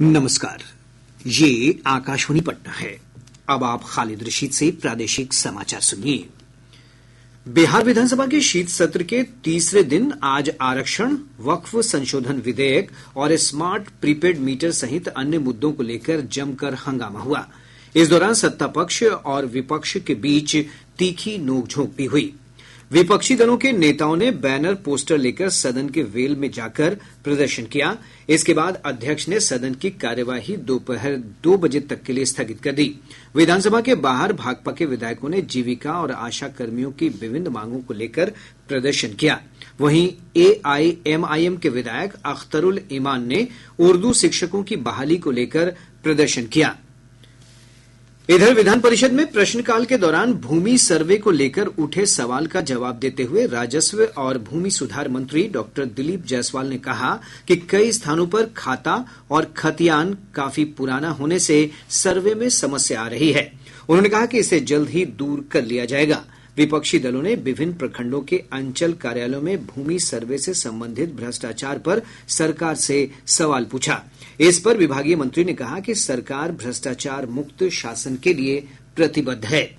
नमस्कार। ये आकाशवाणी पटना है। अब आप खालिद रशीद से प्रादेशिक समाचार सुनिए। बिहार विधानसभा के शीत सत्र के तीसरे दिन आज आरक्षण, वक्फ संशोधन विधेयक और स्मार्ट प्रीपेड मीटर सहित अन्य मुद्दों को लेकर जमकर हंगामा हुआ। इस दौरान सत्ता पक्ष और विपक्ष के बीच तीखी नोकझोंक भी हुई। विपक्षी दलों के नेताओं ने बैनर पोस्टर लेकर सदन के वेल में जाकर प्रदर्शन किया। इसके बाद अध्यक्ष ने सदन की कार्यवाही दोपहर 2 बजे तक के लिए स्थगित कर दी। विधानसभा के बाहर भाकपा के विधायकों ने जीविका और आशा कर्मियों की विभिन्न मांगों को लेकर प्रदर्शन किया। वहीं एआईएमआईएम के विधायक अख्तरुल ईमान ने उर्दू शिक्षकों की बहाली को लेकर प्रदर्शन किया। इधर विधान परिषद में प्रश्नकाल के दौरान भूमि सर्वे को लेकर उठे सवाल का जवाब देते हुए राजस्व और भूमि सुधार मंत्री डॉक्टर दिलीप जायसवाल ने कहा कि कई स्थानों पर खाता और खतियान काफी पुराना होने से सर्वे में समस्या आ रही है। उन्होंने कहा कि इसे जल्द ही दूर कर लिया जाएगा। विपक्षी दलों ने विभिन्न प्रखंडों के अंचल कार्यालयों में भूमि सर्वे से संबंधित भ्रष्टाचार पर सरकार से सवाल पूछा। इस पर विभागीय मंत्री ने कहा कि सरकार भ्रष्टाचार मुक्त शासन के लिए प्रतिबद्ध है।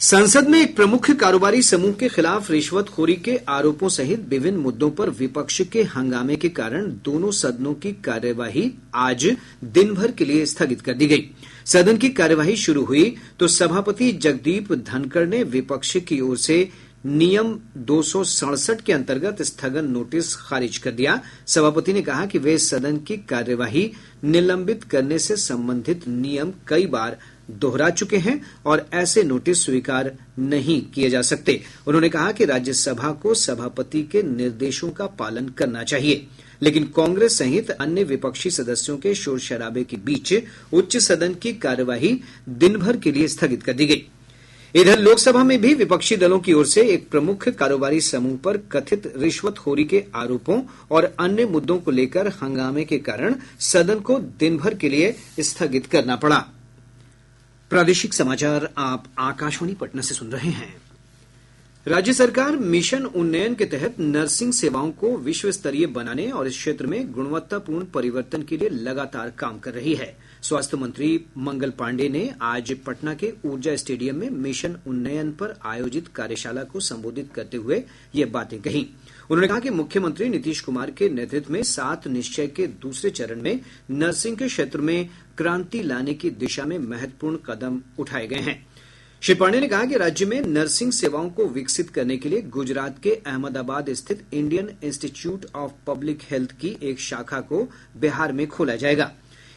संसद में एक प्रमुख कारोबारी समूह के खिलाफ रिश्वतखोरी के आरोपों सहित विभिन्न मुद्दों पर विपक्ष के हंगामे के कारण दोनों सदनों की कार्यवाही आज दिन भर के लिए स्थगित कर दी गई। सदन की कार्यवाही शुरू हुई तो सभापति जगदीप धनखड़ ने विपक्ष की ओर से नियम 267 के अंतर्गत स्थगन नोटिस खारिज कर दिया। सभापति ने कहा कि वे सदन की कार्यवाही निलंबित करने से संबंधित नियम कई बार दोहरा चुके हैं और ऐसे नोटिस स्वीकार नहीं किए जा सकते। उन्होंने कहा कि राज्यसभा को सभापति के निर्देशों का पालन करना चाहिए, लेकिन कांग्रेस सहित अन्य विपक्षी सदस्यों के शोर शराबे के बीच उच्च सदन की कार्यवाही दिन भर के लिए स्थगित कर दी गई। इधर लोकसभा में भी विपक्षी दलों की ओर से एक प्रमुख कारोबारी समूह पर कथित रिश्वतखोरी के आरोपों और अन्य मुद्दों को लेकर हंगामे के कारण सदन को दिन भर के लिए स्थगित करना पड़ा। प्रादेशिक समाचार आप आकाशवाणी पटना से सुन रहे हैं। राज्य सरकार मिशन उन्नयन के तहत नर्सिंग सेवाओं को विश्व स्तरीय बनाने और इस क्षेत्र में गुणवत्तापूर्ण परिवर्तन के लिए लगातार काम कर रही है। स्वास्थ्य मंत्री मंगल पांडेय ने आज पटना के ऊर्जा स्टेडियम में मिशन उन्नयन पर आयोजित कार्यशाला को संबोधित करते हुए ये बातें कही। उन्होंने कहा कि मुख्यमंत्री नीतीश कुमार के नेतृत्व में 7 निश्चय के दूसरे चरण में नर्सिंग के क्षेत्र में क्रांति लाने की दिशा में महत्वपूर्ण कदम उठाए गए हैं। श्री पांडेय ने कहा कि राज्य में नर्सिंग सेवाओं को विकसित करने के लिए गुजरात के अहमदाबाद स्थित Indian institute of public health की एक शाखा को बिहार में खोला जाएगा।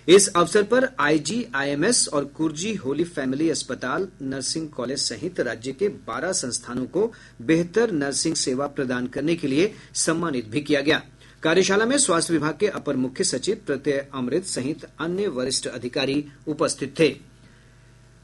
इस अवसर पर आईजीआईएमएस और कुर्जी होली फैमिली अस्पताल, नर्सिंग कॉलेज सहित राज्य के 12 संस्थानों को बेहतर नर्सिंग सेवा प्रदान करने के लिए सम्मानित भी किया गया। कार्यशाला में स्वास्थ्य विभाग के अपर मुख्य सचिव प्रत्यय अमृत सहित अन्य वरिष्ठ अधिकारी उपस्थित थे।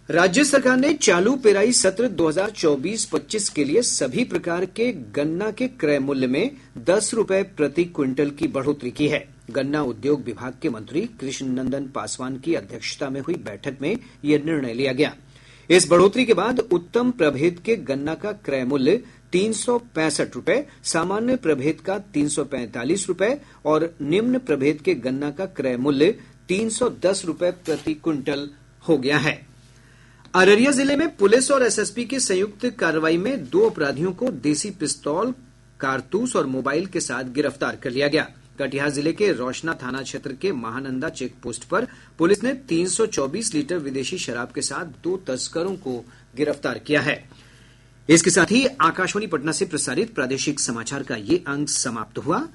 राज्य सरकार ने चालू पेराई सत्र 2024-25 के लिए सभी प्रकार के गन्ना के क्रय मूल्य में 10 रुपए प्रति क्विंटल की बढ़ोतरी की है। गन्ना उद्योग विभाग के मंत्री कृष्ण नंदन पासवान की अध्यक्षता में हुई बैठक में यह निर्णय लिया गया। इस बढ़ोतरी के बाद उत्तम प्रभेद के गन्ना का क्रय मूल्य 365 रुपए, सामान्य प्रभेद का 345 रुपए और निम्न प्रभेद के गन्ना का क्रय मूल्य 310 रुपए प्रति क्विंटल हो गया है। अररिया जिले में पुलिस और एसएसपी की संयुक्त कार्रवाई में 2 अपराधियों को देसी पिस्तौल, कारतूस और मोबाइल के साथ गिरफ्तार कर लिया गया। कटिहार जिले के रोशना थाना क्षेत्र के महानंदा चेक पोस्ट पर पुलिस ने 324 लीटर विदेशी शराब के साथ 2 तस्करों को गिरफ्तार किया है। इसके साथ ही आकाशवाणी पटना से प्रसारित प्रादेशिक समाचार का ये अंक समाप्त हुआ।